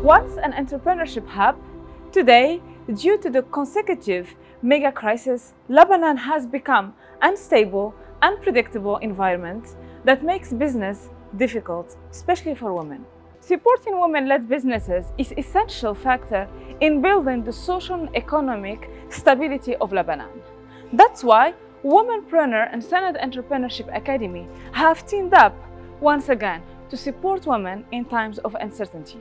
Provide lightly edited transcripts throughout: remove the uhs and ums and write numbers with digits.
Once an entrepreneurship hub, today, due to the consecutive mega crisis, Lebanon has become unstable, unpredictable environment that makes business difficult, especially for women. Supporting women-led businesses is an essential factor in building the social and economic stability of Lebanon. That's why Womenpreneur and SANAD Entrepreneurship Academy have teamed up once again to support women in times of uncertainty.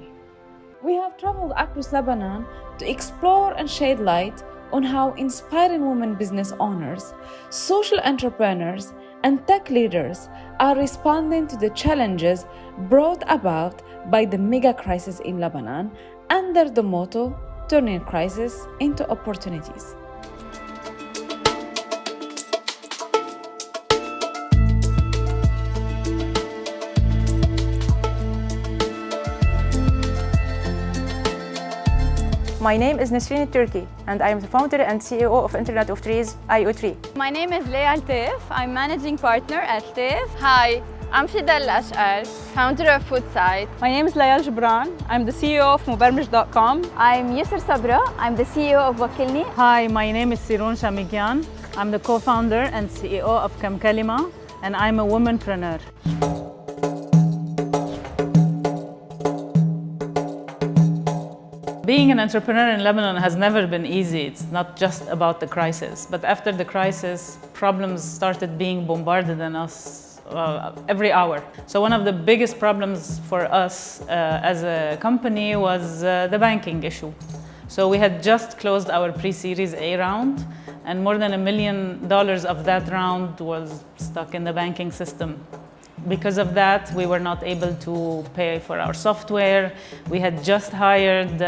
We have traveled across Lebanon to explore and shed light on how inspiring women business owners, social entrepreneurs, and tech leaders are responding to the challenges brought about by the mega crisis in Lebanon under the motto, turning crisis into opportunities. My name is Nesrine Turki, and I am the founder and CEO of Internet of Trees, IO3. My name is Leah Al-Taif. I'm managing partner at Taif. Hi, I'm Fidel Ashar, founder of Foodsite. My name is Layal Gibran. I'm the CEO of womenpreneurs.com. I'm Yusr Sabra. I'm the CEO of Wakilni. Hi, my name is Sirun Shamikian. I'm the co-founder and CEO of Kamkalima, and I'm a womenpreneur. Being an entrepreneur in Lebanon has never been easy. It's not just about the crisis. But after the crisis, problems started being bombarded on us every hour. So one of the biggest problems for us as a company was the banking issue. So we had just closed our pre-Series A round, and more than $1 million of that round was stuck in the banking system. Because of that, we were not able to pay for our software. We had just hired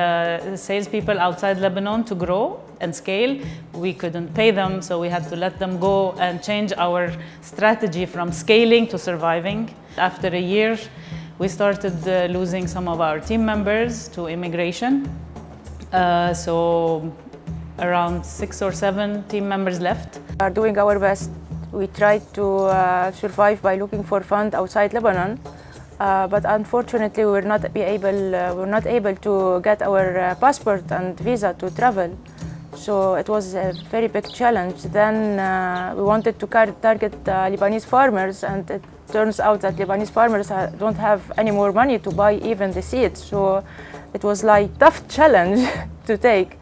salespeople outside Lebanon to grow and scale. We couldn't pay them, so we had to let them go and change our strategy from scaling to surviving. After a year, we started losing some of our team members to immigration. So around 6 or 7 team members left. We are doing our best. We tried to survive by looking for funds outside Lebanon, but unfortunately we were not able to get our passport and visa to travel. So it was a very big challenge. Then we wanted to target Lebanese farmers, and it turns out that Lebanese farmers don't have any more money to buy even the seeds. So it was like a tough challenge to take.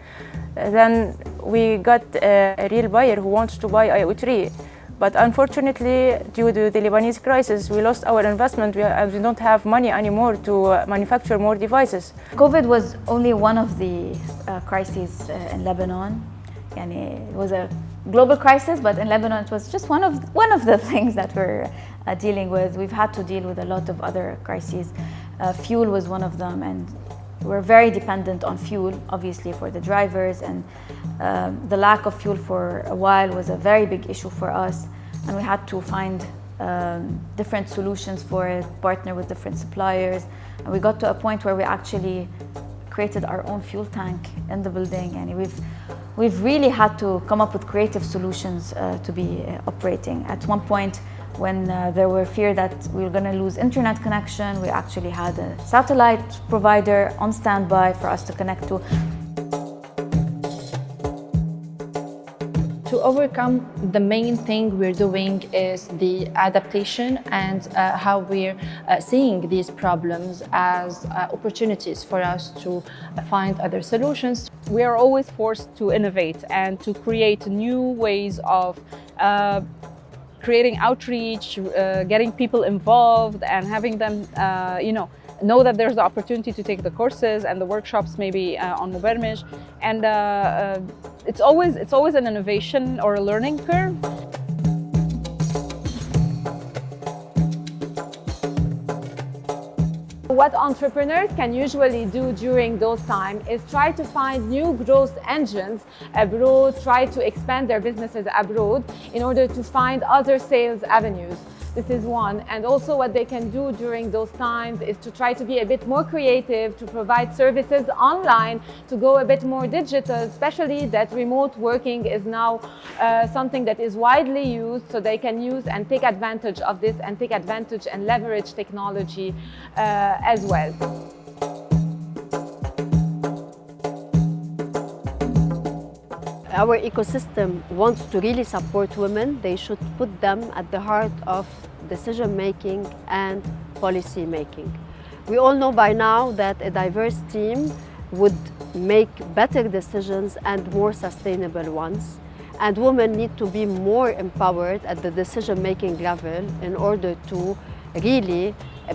Then we got a real buyer who wants to buy IO3. But unfortunately, due to the Lebanese crisis, we lost our investment and we don't have money anymore to manufacture more devices. COVID was only one of the crises in Lebanon. It was a global crisis, but in Lebanon it was just one of the things that we're dealing with. We've had to deal with a lot of other crises. Fuel was one of them, and we're very dependent on fuel, obviously, for the drivers, and the lack of fuel for a while was a very big issue for us, and we had to find different solutions for it, partner with different suppliers, and we got to a point where we actually created our own fuel tank in the building, and we've really had to come up with creative solutions to be operating. At one point, when there were fear that we were going to lose internet connection, we actually had a satellite provider on standby for us to connect to. To overcome, the main thing we're doing is the adaptation and how we're seeing these problems as opportunities for us to find other solutions. We are always forced to innovate and to create new ways of creating outreach, getting people involved, and having them, know that there's the opportunity to take the courses and the workshops maybe on Mubarmij. And it's always an innovation or a learning curve. What entrepreneurs can usually do during those times is try to find new growth engines abroad, try to expand their businesses abroad in order to find other sales avenues. This is one. And also what they can do during those times is to try to be a bit more creative, to provide services online, to go a bit more digital, especially that remote working is now something that is widely used, so they can use and take advantage of this and take advantage and leverage technology as well. our ecosystem wants to really support women, they should put them at the heart of decision making and policy making. We all know by now that a diverse team would make better decisions and more sustainable ones. And women need to be more empowered at the decision-making level in order to really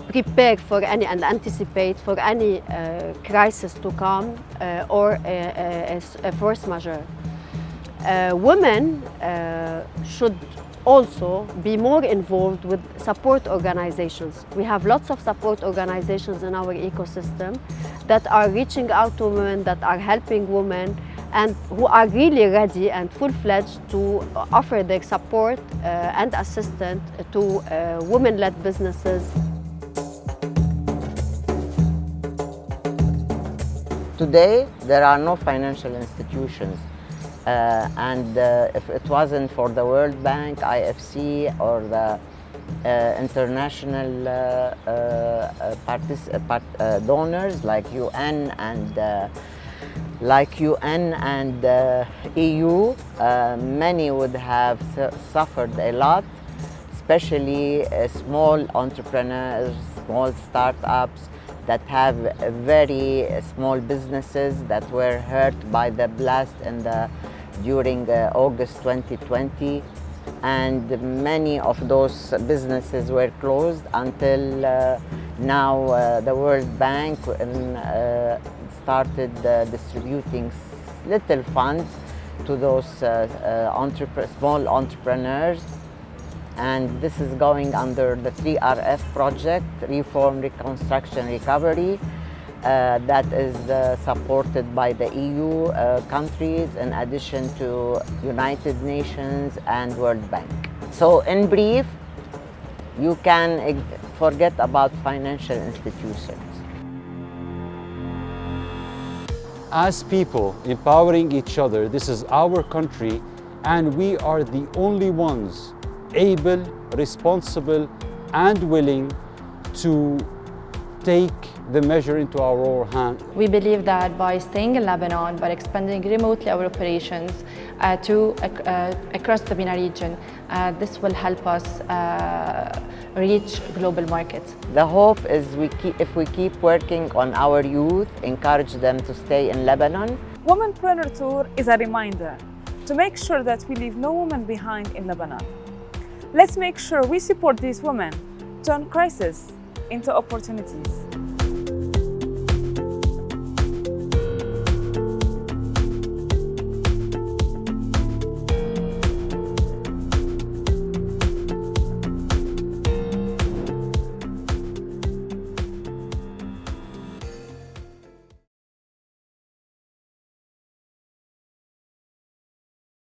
prepare for any and anticipate for any crisis to come or a force majeure. Women should also be more involved with support organizations. We have lots of support organizations in our ecosystem that are reaching out to women, that are helping women, and who are really ready and full-fledged to offer their support and assistance to women-led businesses. Today, there are no financial institutions. If it wasn't for the World Bank, IFC, or the international donors like UN and EU, many would have suffered a lot, especially small entrepreneurs, small startups that have very small businesses that were hurt by the blast during August 2020, and many of those businesses were closed until now. The World Bank started distributing little funds to those small entrepreneurs, and this is going under the 3RF project, Reform, Reconstruction, Recovery, that is supported by the EU countries in addition to United Nations and World Bank. So in brief, you can forget about financial institutions. As people empowering each other, this is our country, and we are the only ones able, responsible, and willing to take the measure into our own hands. We believe that by staying in Lebanon, by expanding remotely our operations across the MENA region, this will help us reach global markets. The hope is if we keep working on our youth, encourage them to stay in Lebanon. Womenpreneur Tour is a reminder to make sure that we leave no woman behind in Lebanon. Let's make sure we support these women, turn crisis into opportunities.